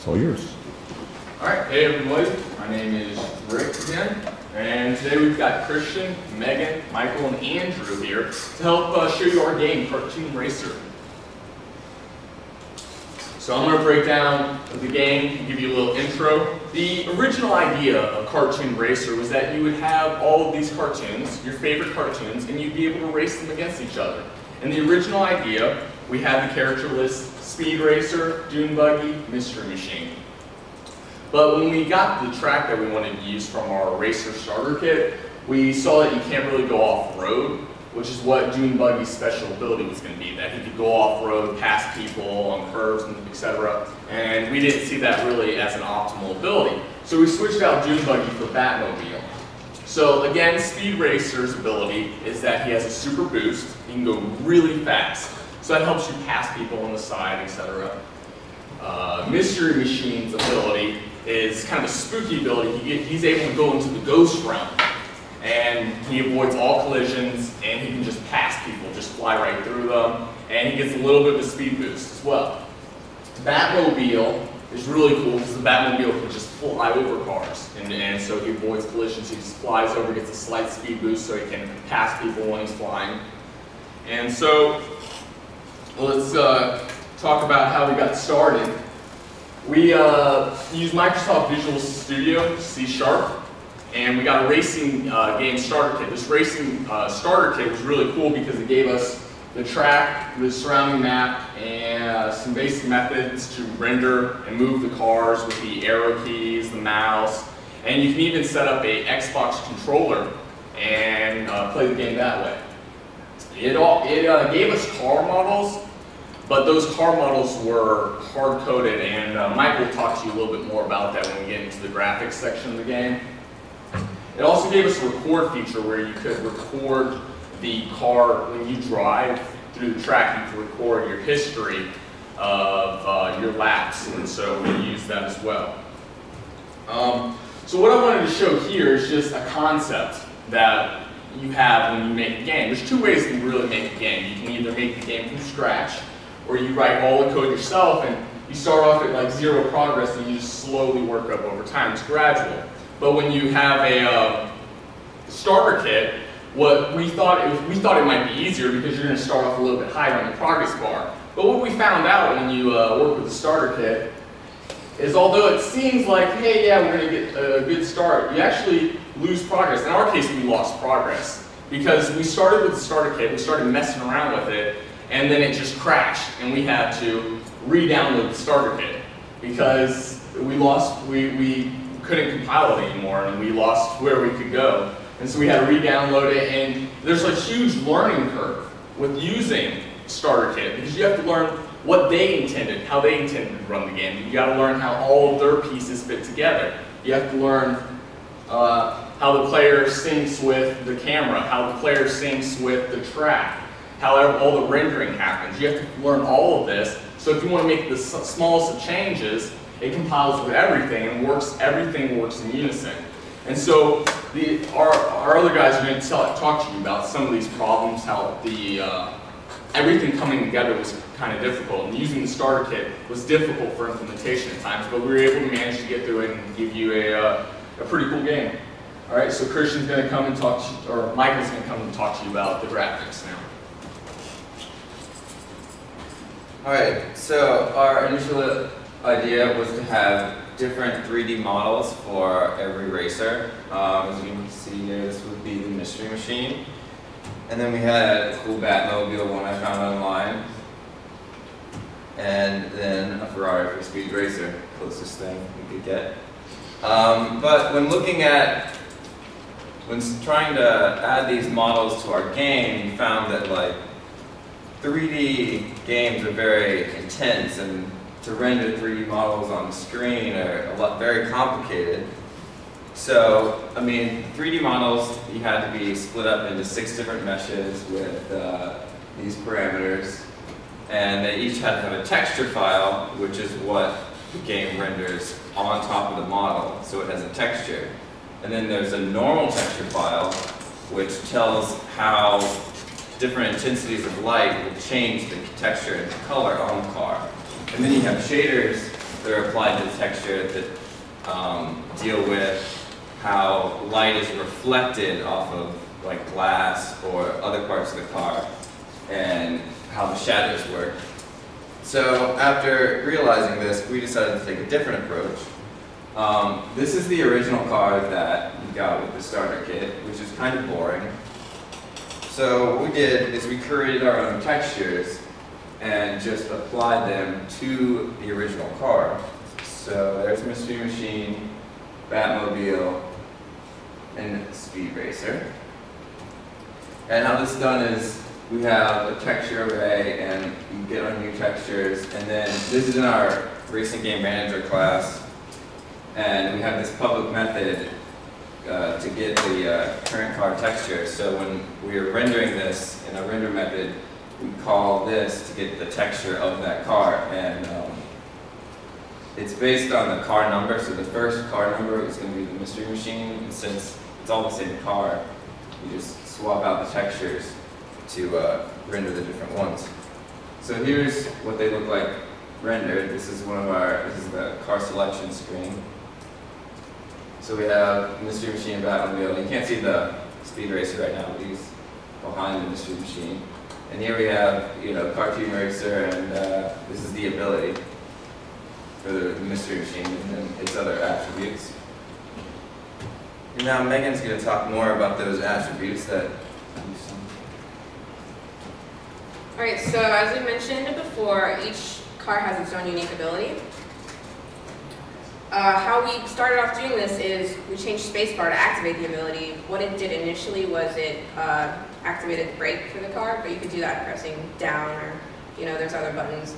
It's all yours. All right, hey everybody, my name is Rick again, and today we've got Christian, Megan, Michael, and Andrew here to help show you our game, CartoonRacer. So I'm going to break down the game and give you a little intro. The original idea of CartoonRacer was that you would have all of these cartoons, your favorite cartoons, and you'd be able to race them against each other. And the original idea, we had the character list: Speed Racer, Dune Buggy, Mystery Machine. But when we got the track that we wanted to use from our Racer starter kit, we saw that you can't really go off-road, which is what Dune Buggy's special ability was going to be, that he could go off-road, pass people on curves, and etc. And we didn't see that really as an optimal ability. So we switched out Dune Buggy for Batmobile. So again, Speed Racer's ability is that he has a super boost. He can go really fast. So that helps you pass people on the side, etc. Mystery Machine's ability is kind of a spooky ability. He's able to go into the ghost realm, and he avoids all collisions, and he can just pass people, just fly right through them, and he gets a little bit of a speed boost as well. Batmobile is really cool because the Batmobile can just fly over cars, and so he avoids collisions. He just flies over, gets a slight speed boost so he can pass people when he's flying. And so let's talk about how we got started. We used Microsoft Visual Studio, C#, and we got a racing game starter kit. This racing starter kit was really cool because it gave us the track, the surrounding map, and some basic methods to render and move the cars with the arrow keys, the mouse, and you can even set up a Xbox controller and play the game that way. It gave us car models, but those car models were hard-coded, and Mike will talk to you a little bit more about that when we get into the graphics section of the game. It also gave us a record feature where you could record the car when you drive through the track. You could record your history of your laps, and so we used that as well. So what I wanted to show here is just a concept that you have when you make a game. There's two ways to really make a game. You can either make the game from scratch, or you write all the code yourself, and you start off at like 0 progress and you just slowly work up over time. It's gradual. But when you have a starter kit, what we thought it might be easier because you're going to start off a little bit higher on the progress bar. But what we found out when you work with the starter kit is, although it seems like, hey, yeah, we're going to get a good start, you actually lose progress. In our case, we lost progress because we started with the starter kit, we started messing around with it, and then it just crashed, and we had to re-download the starter kit because we couldn't compile it anymore, and we lost where we could go. And so we had to re-download it, and there's a huge learning curve with using starter kit because you have to learn what they intended, how they intended to run the game. You got to learn how all of their pieces fit together. You have to learn how the player syncs with the camera, how the player syncs with the track, how all the rendering happens. You have to learn all of this. So if you want to make the smallest of changes, it compiles with everything and everything works in unison. And so our other guys are going to talk to you about some of these problems, how everything coming together was kind of difficult. And using the starter kit was difficult for implementation at times, but we were able to manage to get through it and give you a pretty cool game. All right, so Christian's going to come and talk to you, or Michael's going to come and talk to you about the graphics now. Alright, so our initial idea was to have different 3D models for every racer. As you can see here, this would be the Mystery Machine. And then we had a cool Batmobile one I found online. And then a Ferrari for Speed Racer, closest thing we could get. But when trying to add these models to our game, we found that like 3D games are very intense, and to render 3D models on the screen are very complicated. So, I mean, 3D models, you had to be split up into 6 different meshes with these parameters, and they each had to have a texture file, which is what the game renders on top of the model, so it has a texture. And then there's a normal texture file, which tells how different intensities of light will change the texture and color on the car. And then you have shaders, they're applied to the texture that deal with how light is reflected off of like glass or other parts of the car, and how the shadows work. So after realizing this, we decided to take a different approach. This is the original car that we got with the starter kit, which is kind of boring. So what we did is we created our own textures and just applied them to the original car. So there's Mystery Machine, Batmobile, and Speed Racer. And how this is done is we have a texture array and you get our new textures, and then this is in our Racing Game Manager class, and we have this public method to get the current car texture. So when we are rendering this in a render method, we call this to get the texture of that car, and it's based on the car number. So the first car number is going to be the Mystery Machine, and since it's all the same car, you just swap out the textures to render the different ones. So here's what they look like rendered. This is the car selection screen. So we have Mystery Machine and Batmobile. You can't see the Speed Racer right now, but he's behind the Mystery Machine. And here we have, CartoonRacer, and this is the ability for the Mystery Machine and its other attributes. And now Megan's going to talk more about those attributes that you see. Alright, so as we mentioned before, each car has its own unique ability. How we started off doing this is we changed spacebar to activate the ability. What it did initially was it activated the brake for the car, but you could do that pressing down, or there's other buttons.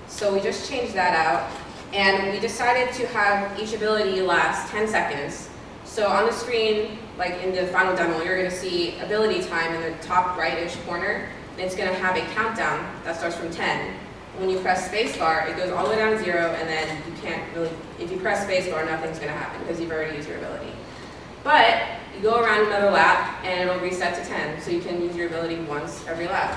So we just changed that out, and we decided to have each ability last 10 seconds. So on the screen, like in the final demo, you're going to see ability time in the top right-ish corner, and it's going to have a countdown that starts from 10. When you press spacebar, it goes all the way down to 0, and then you can't really, if you press spacebar, nothing's going to happen because you've already used your ability. But you go around another lap, and it'll reset to 10, so you can use your ability once every lap.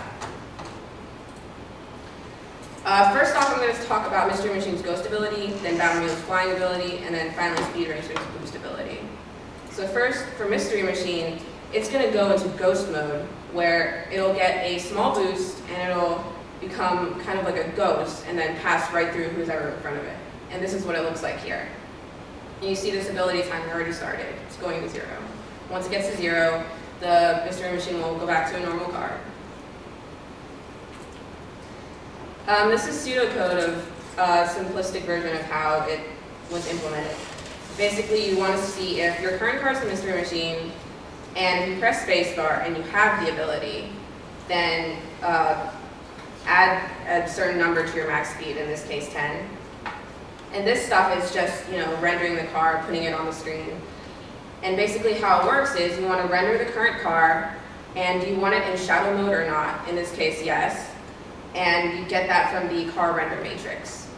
First off, I'm going to talk about Mystery Machine's Ghost ability, then Batmobile's Flying ability, and then finally Speed Racer's Boost ability. So first, for Mystery Machine, it's going to go into Ghost mode, where it'll get a small boost, and it'll become kind of like a ghost, and then pass right through who's ever in front of it. And this is what it looks like here. And you see this ability timer already started. It's going to 0. Once it gets to 0, the Mystery Machine will go back to a normal car. This is pseudocode of a simplistic version of how it was implemented. Basically, you want to see if your current car is the Mystery Machine, and if you press spacebar and you have the ability, then add a certain number to your max speed, in this case 10. And this stuff is just, rendering the car, putting it on the screen. And basically how it works is you want to render the current car, and do you want it in shadow mode or not? In this case, yes. And you get that from the car render matrix.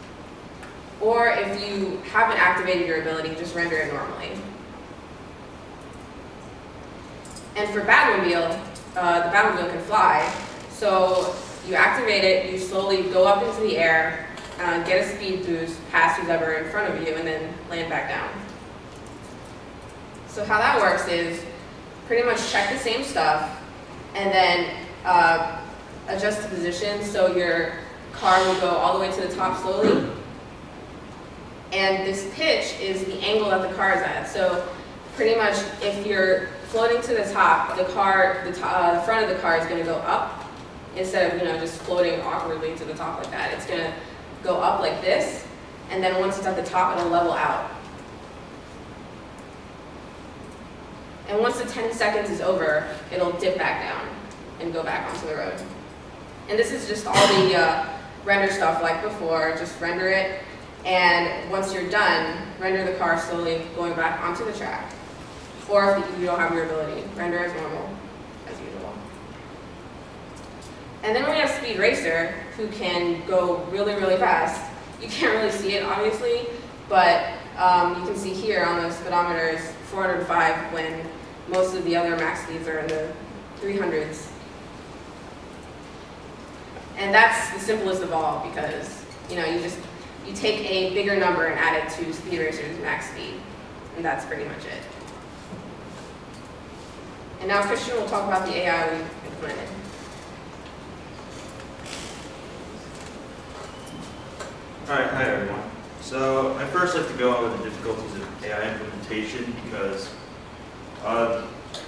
Or if you haven't activated your ability, just render it normally. And for Batmobile, the Batmobile can fly. So you activate it, you slowly go up into the air, get a speed boost, pass who's ever in front of you, and then land back down. So how that works is pretty much check the same stuff, and then adjust the position so your car will go all the way to the top slowly. And this pitch is the angle that the car is at. So pretty much if you're floating to the top, the front of the car is going to go up instead of just floating awkwardly to the top like that. It's going to go up like this, and then once it's at the top, it'll level out. And once the 10 seconds is over, it'll dip back down and go back onto the road. And this is just all the render stuff like before. Just render it, and once you're done, render the car slowly going back onto the track. Or if you don't have your ability, render as normal, as usual. And then we have Speed Racer, who can go really, really fast. You can't really see it, obviously, but you can see here on the speedometer is 405 when most of the other max speeds are in the 300s. And that's the simplest of all because, you take a bigger number and add it to Speed Racer's max speed. And that's pretty much it. And now Christian will talk about the AI we've implemented. Alright, hi everyone. So I first like to go over the difficulties of AI implementation because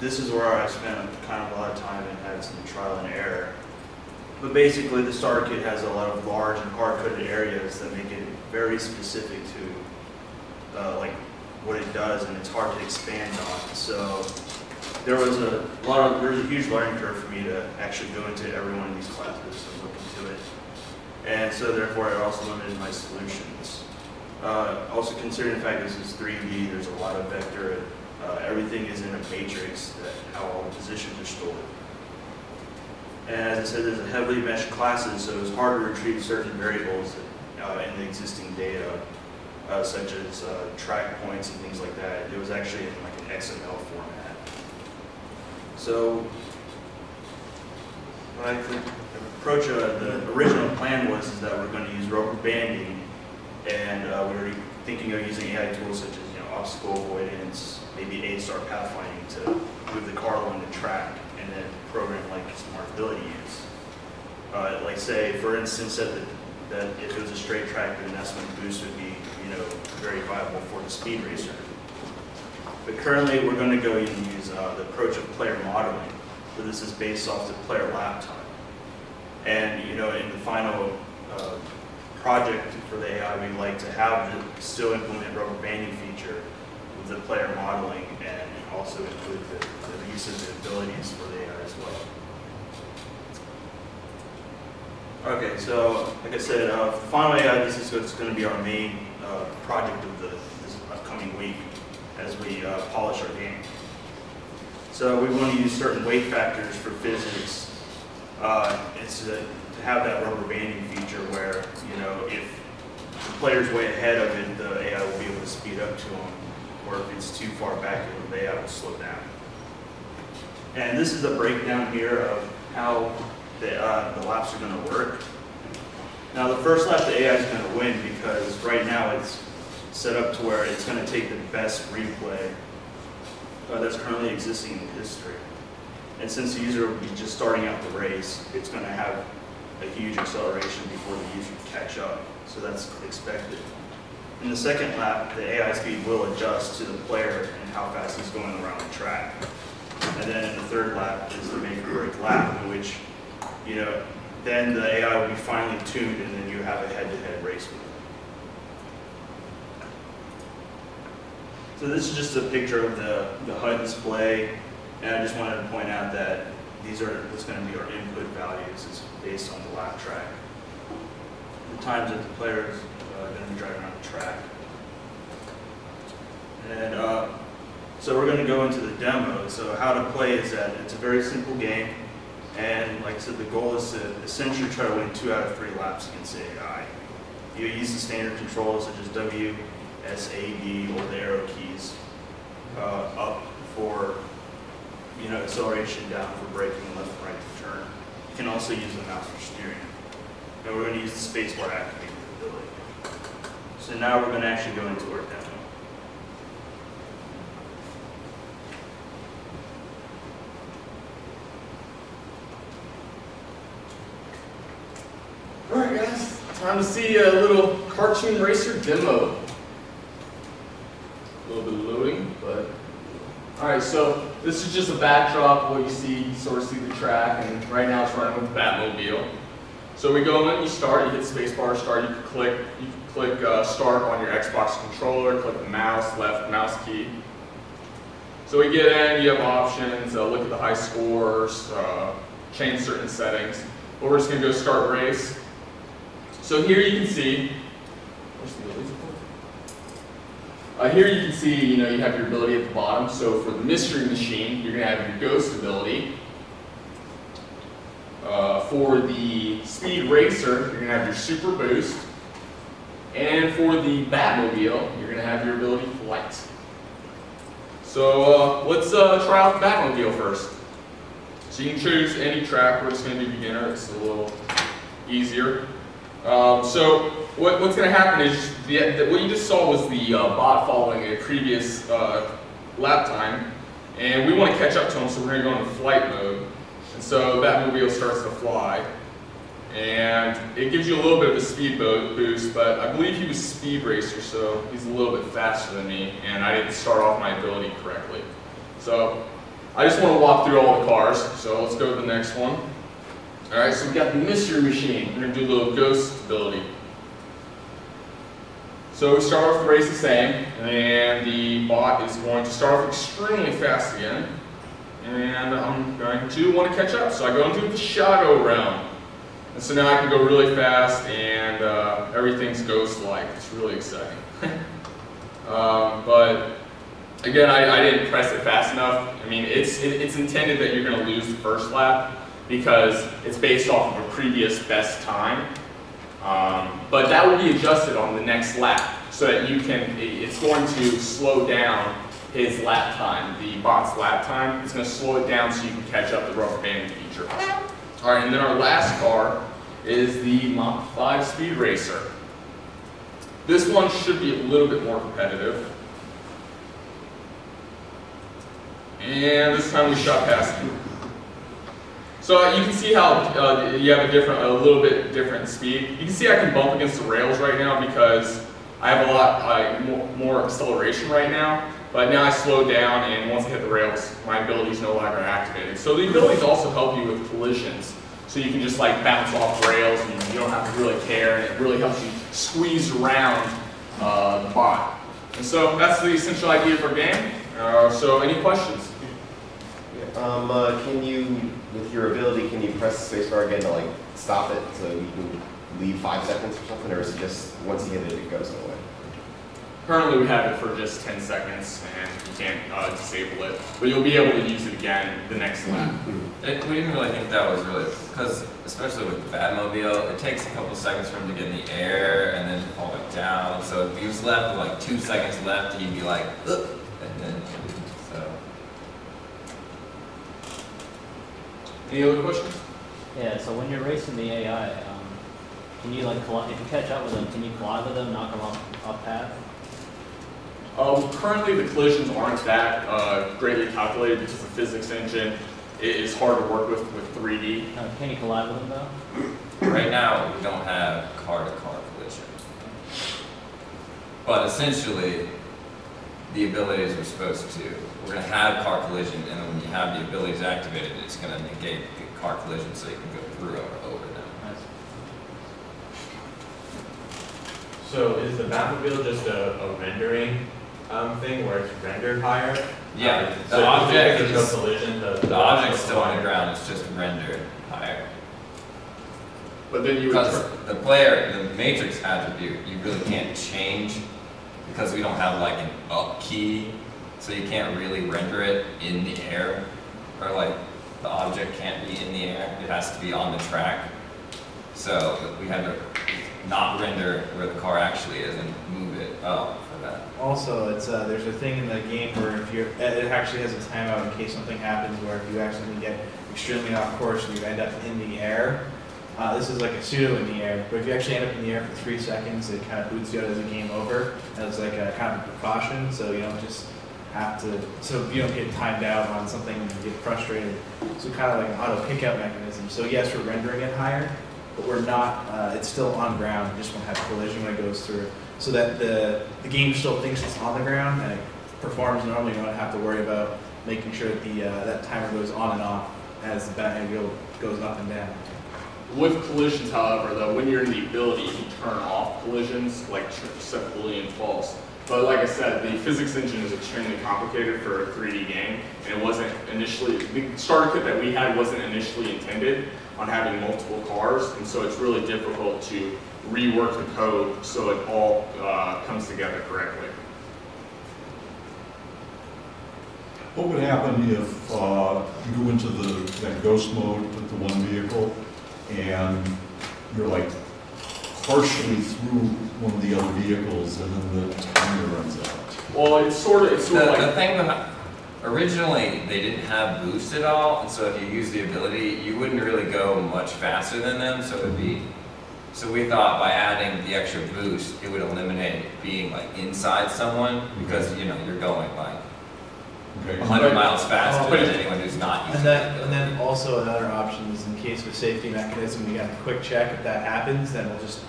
this is where I spent kind of a lot of time and had some trial and error. But basically the starter kit has a lot of large and hard-coded areas that make it very specific to like what it does, and it's hard to expand on. So there's a huge learning curve for me to actually go into every one of these classes and look into it. And so therefore it also limited my solutions. Also considering the fact this is 3D, there's a lot of vector, everything is in a matrix, that how all the positions are stored. And as I said, there's a heavily meshed classes, so it's hard to retrieve certain variables in the existing data, such as track points and things like that. It was actually in like an XML format. So what I think approach, the original plan was is that we're going to use rubber banding, and we were thinking of using AI tools such as obstacle avoidance, maybe A-star pathfinding to move the car along the track, and then program like markability use. Like say, for instance, that if it was a straight track, then that's when boost would be very viable for the Speed Racer. But currently, we're going to go and use the approach of player modeling. So this is based off the player lap time. And in the final project for the AI, we'd like to have still implement rubber banding feature with the player modeling, and also include the use of the abilities for the AI as well. Okay, so like I said, final AI, this is what's going to be our main project of this upcoming week as we polish our game. So we want to use certain weight factors for physics. It's to have that rubber banding feature where, if the player's way ahead of it, the AI will be able to speed up to them, or if it's too far back, the AI will slow down. And this is a breakdown here of how the laps are going to work. Now, the first lap, the AI is going to win because right now it's set up to where it's going to take the best replay that's currently existing in history. And since the user will be just starting out the race, it's going to have a huge acceleration before the user can catch up. So that's expected. In the second lap, the AI speed will adjust to the player and how fast he's going around the track. And then in the third lap is the make or break lap, in which, then the AI will be finely tuned, and then you have a head-to-head race with it. So this is just a picture of the HUD display, and I just wanted to point out that that's going to be our input values. It's based on the lap track. The times that the player is going to be driving around the track. And so we're going to go into the demo. So how to play is that it's a very simple game, and like I said, the goal is to essentially try to win 2 out of 3 laps against the AI. You use the standard controls such as W, S, A, D, or the arrow keys up for acceleration, down for braking, left and right to turn. You can also use the mouse for steering. And we're going to use the spacebar to activate the ability. So now we're going to actually go into our demo. Alright guys, time to see a little CartoonRacer demo. A little bit of loading, but... Alright, so this is just a backdrop of what you see. You sort of see the track, and right now it's running with the Batmobile. So we go in, you start, you hit spacebar start, you can click start on your Xbox controller, click the left mouse key. So we get in, you have options, look at the high scores, change certain settings. But we're just going to go start race. So here you can see, here you can see, you have your ability at the bottom. So for the mystery machine, you're going to have your ghost ability. For the Speed Racer, you're going to have your super boost. And for the Batmobile, you're going to have your ability flight. So let's try out the Batmobile first. So you can choose any track. We're just going to do beginner. It's a little easier. So what's going to happen is what you just saw was the bot following a previous lap time, and we want to catch up to him, so we're going to go into flight mode. And so that mobile starts to fly, and it gives you a little bit of a speed boost, but I believe he was Speed Racer, so he's a little bit faster than me, and I didn't start off my ability correctly. So I just want to walk through all the cars, so let's go to the next one. Alright, so we got the Mystery Machine. We're going to do a little ghost ability. So we start off the race the same, and the bot is going to start off extremely fast again. And I'm going to want to catch up, so I go into the Shadow Realm. And so now I can go really fast, and everything's ghost-like. It's really exciting. But again, I didn't press it fast enough. I mean, it's intended that you're going to lose the first lap, because it's based off of a previous best time. But that will be adjusted on the next lap, so that you can, it's going to slow down his lap time, the bot's lap time. It's going to slow it down so you can catch up the rubber banding feature. All right, and then our last car is the Mach 5 Speed Racer. This one should be a little bit more competitive. And this time we shot past him. So you can see how you have a little bit different speed. You can see I can bump against the rails right now because I have a lot more acceleration right now. But now I slow down, and once I hit the rails, my ability is no longer activated. So the abilities also help you with collisions. So you can just like bounce off rails, and you don't have to really care, and it really helps you squeeze around the bot. And so that's the essential idea of our game. So any questions? Can you, with your ability, can you press the spacebar again to like stop it so you can leave 5 seconds or something, or is it just once you hit it, it goes away? Currently we have it for just 10 seconds, and you can't disable it, but you'll be able to use it again the next lap. We didn't really think that was really, because especially with the Batmobile, it takes a couple seconds for him to get in the air and then fall back down. So if he was left with like 2 seconds left, he'd be like, ugh, and then so. Any other questions? Yeah, so when you're racing the AI, can you like if you catch up with them, can you collide with them, knock them off path? Currently the collisions aren't that greatly calculated because the physics engine is hard to work with 3D. Can you collide with them though? Right now, we don't have car-to-car collision. But essentially, the abilities we're supposed to. We're going to have car collision, and then when you have the abilities activated, it's going to negate the car collision so you can go through or over them. So is the Batmobile just a rendering thing where it's rendered higher? Yeah, So the object there's no collision. the object's still on the ground, it's just rendered higher. But then you would Because the matrix attribute, you really can't change because we don't have like an up key, so you can't really render it in the air, or like the object can't be in the air, it has to be on the track. So we had to not render where the car actually is and move it up for that. Also, it's there's a thing in the game where if you're, it actually has a timeout in case something happens where if you accidentally get extremely off course and you end up in the air. This is like a pseudo in the air, but if you actually end up in the air for 3 seconds, it kind of boots you out as a game over as like a kind of a precaution, so you don't just have to, so you don't get timed out on something and you get frustrated. So kind of like an auto pickup mechanism. So yes, we're rendering it higher, but we're not, it's still on ground, you just won't have collision when it goes through. So that the game still thinks it's on the ground and it performs normally. You don't have to worry about making sure that that timer goes on and off as the Batmobile goes up and down. With collisions, however, though, when you're in the ability, you can turn off collisions, like set Boolean false. But like I said, the physics engine is extremely complicated for a 3D game, and it wasn't initially, the starter kit that we had wasn't initially intended on having multiple cars, and so it's really difficult to rework the code so it all comes together correctly. What would happen if you go into that ghost mode with the one vehicle and you're like partially through one of the other vehicles and then the timer runs out? Well, it's sort of like the thing behind, originally they didn't have boost at all, and so if you use the ability, you wouldn't really go much faster than them, so it'd be So we thought by adding the extra boost, it would eliminate being like inside someone because you know you're going like Okay. 100 miles faster than anyone who's not using And then also another option is in case of a safety mechanism, we got a quick check. If that happens, then we'll just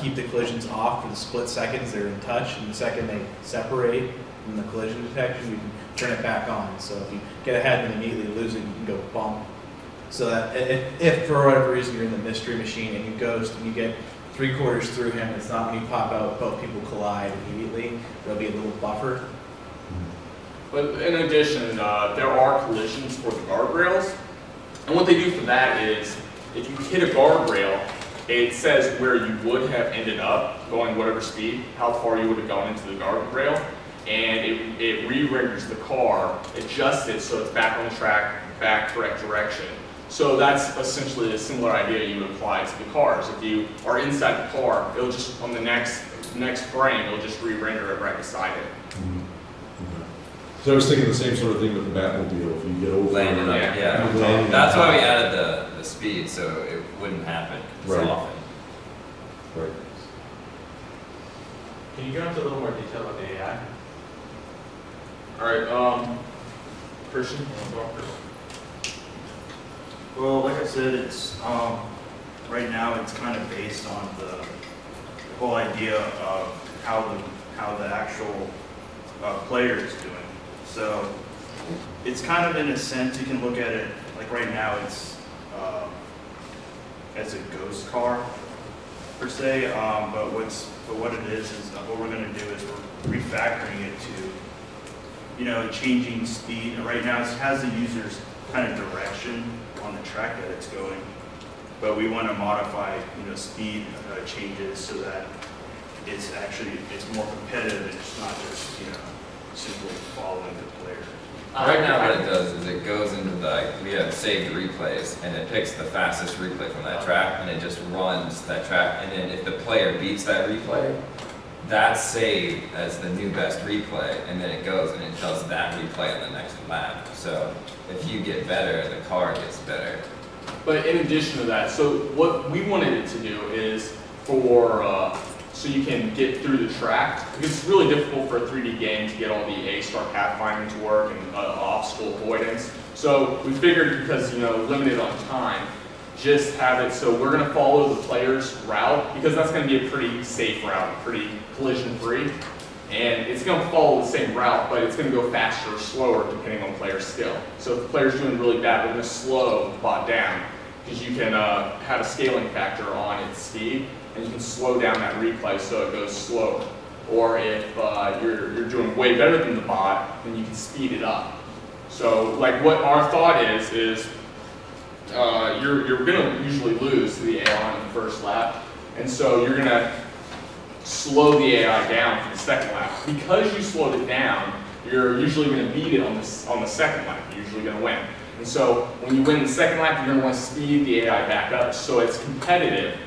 keep the collisions off for the split seconds they're in touch, and the second they separate from the collision detection, you can turn it back on. So if you get ahead and immediately lose it, you can go bump. So that if for whatever reason you're in the mystery machine and you ghost and you get 3/4 through him, it's not when you pop out, both people collide immediately. There'll be a little buffer. But in addition, there are collisions for the guardrails. And what they do for that is, if you hit a guardrail, it says where you would have ended up going whatever speed, how far you would have gone into the guardrail, and it re-renders the car, adjusts it so it's back on the track, back correct direction. So that's essentially a similar idea you would apply to the cars. If you are inside the car, it'll just, on the next frame, it'll just re-render it right beside it. Mhm. So I was thinking the same sort of thing with the Batmobile, if you get over. landing up. Yeah. Yeah, Landing that's on why we top. added the speed so it wouldn't happen so Right. often. Right. Can you go into a little more detail on the AI? All right, Christian, you want to talk first? Well, like I said, it's right now it's kind of based on the whole idea of how the actual player is doing. So it's kind of, in a sense, you can look at it like right now it's as a ghost car per se. But what it is what we're going to do is we're refactoring it to changing speed. Right now it has the user's kind of direction on the track that it's going, but we want to modify speed changes so that it's more competitive and it's not just simply following the player. Right now what it does is it goes into we have saved replays and it picks the fastest replay from that track and it just runs that track, and then if the player beats that replay, that's saved as the new best replay, and then it goes and it does that replay on the next lap. So if you get better, the car gets better. But in addition to that, so what we wanted it to do is so you can get through the track, because it's really difficult for a 3D game to get all the A-star pathfinding to work and obstacle avoidance. So we figured, because limited on time, just have it so we're going to follow the player's route, because that's going to be a pretty safe route, pretty collision-free, and it's going to follow the same route, but it's going to go faster or slower depending on player skill. So if the player's doing really bad, we're going to slow the bot down, because you can have a scaling factor on its speed, and you can slow down that replay so it goes slower. Or if you're doing way better than the bot, then you can speed it up. So like what our thought is you're going to usually lose to the AI on the first lap, and so you're going to slow the AI down for the second lap. Because you slowed it down, you're usually going to beat it on the second lap. You're usually going to win. And so when you win the second lap, you're going to want to speed the AI back up so it's competitive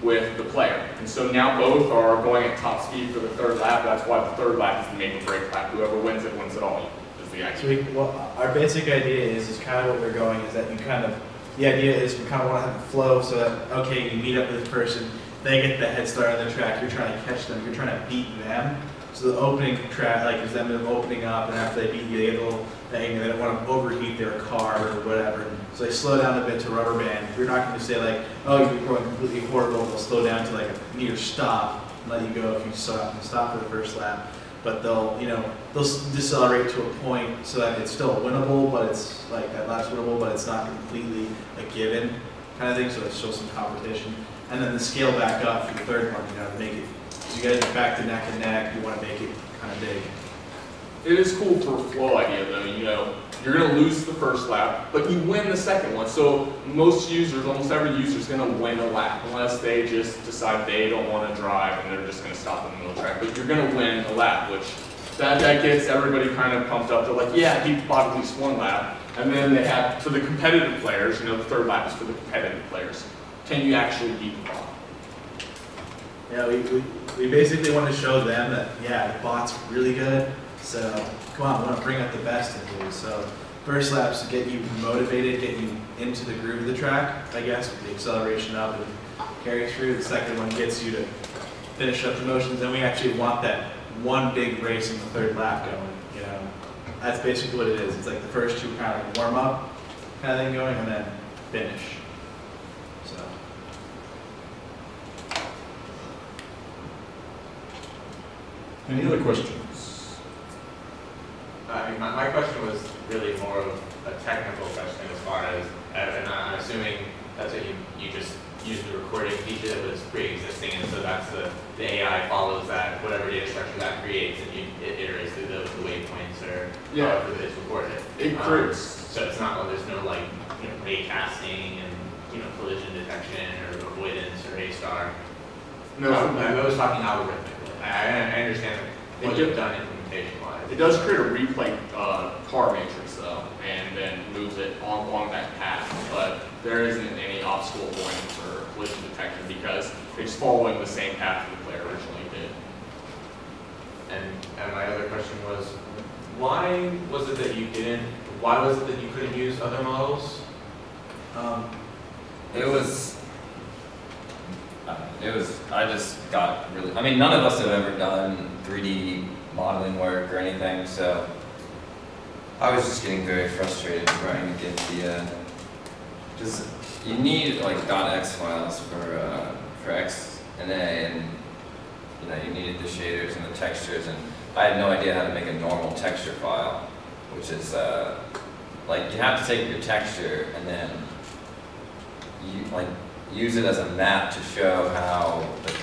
with the player. And so now both are going at top speed for the third lap. That's why the third lap is the make or break lap. Whoever wins it wins it all, is the idea. So our basic idea is kind of what we're going is that the idea is we kind of want to have a flow so that, okay, you meet up with this person, they get the head start on the track, you're trying to catch them, you're trying to beat them. So the opening track, is them opening up, and after they beat you, they get a little thing, and they don't want to overheat their car or whatever. So they slow down a bit to rubber band. You're not going to say oh, you're going completely horrible. They'll slow down to a near stop and let you go if you stop for the first lap. But they'll decelerate to a point so that it's still winnable, but it's that lap's winnable, but it's not completely a given kind of thing. So it shows some competition, and then the scale back up for the third one. To make it. So you guys are back to neck and neck. You want to make it kind of big. It is cool for a flow idea though, you're going to lose the first lap, but you win the second one. So most users, almost every user is going to win a lap unless they just decide they don't want to drive and they're just going to stop in the middle of the track. But you're going to win a lap, which that gets everybody kind of pumped up. They're like, yeah, he bought at least one lap. And then they have, for the competitive players, the third lap is for the competitive players. Can you actually beat the bot? Yeah, we basically want to show them that, the bot's really good. So come on, we want to bring out the best in you. So first laps to get you motivated, get you into the groove of the track, I guess, with the acceleration up and carry through. The second one gets you to finish up the motions, and we actually want that one big race in the third lap going. You know, that's basically what it is. It's like the first two kind of like warm up kind of thing going, and then finish. So. Any other questions? I mean, my question was really more of a technical question as far as, and I'm assuming that's what you just use the recording feature that was pre-existing, and so that's the AI follows that, whatever data structure that creates, and it iterates through the waypoints or however it's recorded. It creates. So it's not, there's no like, ray casting and, collision detection or avoidance or A-star. No, I was talking algorithmically. I understand what you've done implementation-wise. it does create a replay car matrix though, and then moves it along that path. But there isn't any obstacle avoidance or collision detection because it's following the same path the player originally did. And my other question was, why was it that you couldn't use other models? I just got really, I mean, none of us have ever done 3D modeling work or anything, so I was just getting very frustrated trying to get the, because you need like .x files for X and A, and you needed the shaders and the textures, and I had no idea how to make a normal texture file, which is like you have to take your texture and then use it as a map to show how the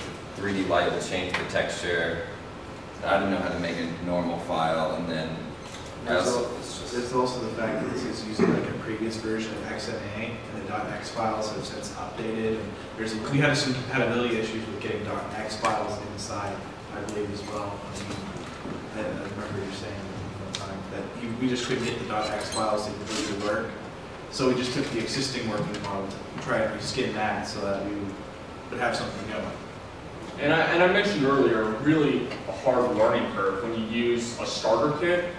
3D light will change the texture. I didn't know how to make a normal file, and then there's also the fact that this is using like a previous version of XNA, and the .x files have since updated. And we had some compatibility issues with getting .x files inside, I believe, as well. I remember you saying one time that we just couldn't get the .x files to completely work. So we just took the existing working model and tried to reskin that so that we would have something going. And I mentioned earlier, really a hard learning curve when you use a starter kit.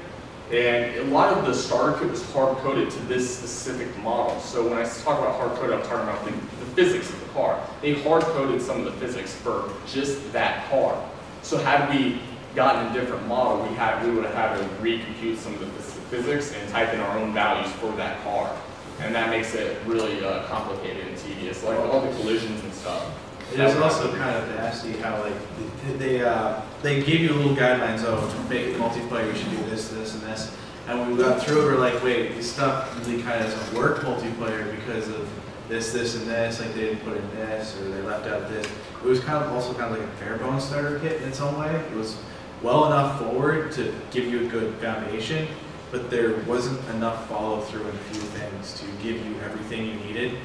And a lot of the starter kit was hard-coded to this specific model. So when I talk about hard-coded, I'm talking about the physics of the car. They hard-coded some of the physics for just that car. So had we gotten a different model, we would have had to recompute some of the physics and type in our own values for that car. And that makes it really complicated and tedious, like all the collisions and stuff. It is also kind of nasty how they gave you little guidelines. Oh, to make multiplayer, you should do this, this, and this. And when we got through it, we're like, wait, this stuff really kind of doesn't work multiplayer because of this, this, and this. Like they didn't put in this, or they left out this. It was also kind of like a bare bones starter kit in its own way. It was well enough forward to give you a good foundation, but there wasn't enough follow through in a few things to give you everything you needed.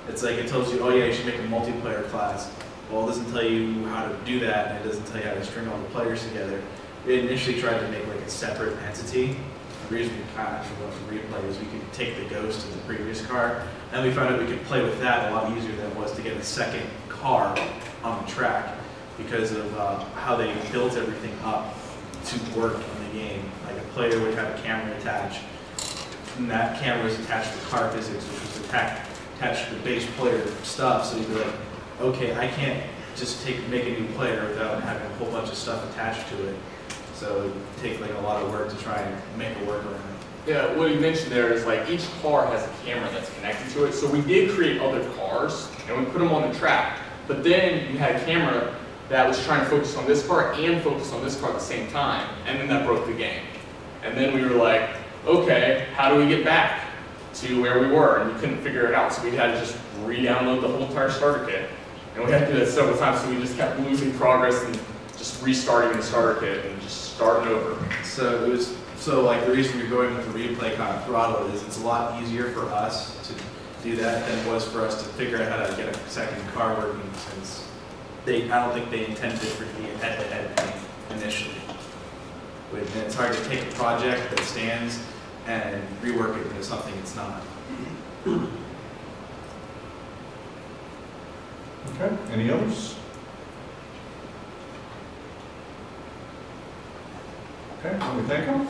It's like it tells you, oh yeah, you should make a multiplayer class. Well, it doesn't tell you how to do that, and it doesn't tell you how to string all the players together. We initially tried to make like a separate entity. The reason we kind of went for replay is we could take the ghost of the previous car, and we found out we could play with that a lot easier than it was to get a second car on the track because of how they built everything up to work in the game. Like a player would have a camera attached, and that camera was attached to car physics, which was attached to the base player stuff. So you'd be like, okay, I can't just make a new player without having a whole bunch of stuff attached to it. So it would take like a lot of work to try and make a workaround. Yeah, what you mentioned there is like each car has a camera that's connected to it. So we did create other cars and we put them on the track. But then you had a camera that was trying to focus on this car and focus on this car at the same time. And then that broke the game. And then we were like, okay, how do we get back to where we were? And we couldn't figure it out. So we had to just re-download the whole entire starter kit. And we had to do that several times. So we just kept losing progress and just restarting the starter kit and just starting over. So it was, like the reason we're going with the replay kind of throttle is it's a lot easier for us to do that than it was for us to figure out how to get a second car working, since I don't think they intended for it to be a head-to-head thing initially. And it's hard to take a project that stands and rework it into something it's not. Okay, any others? Okay, let me thank them.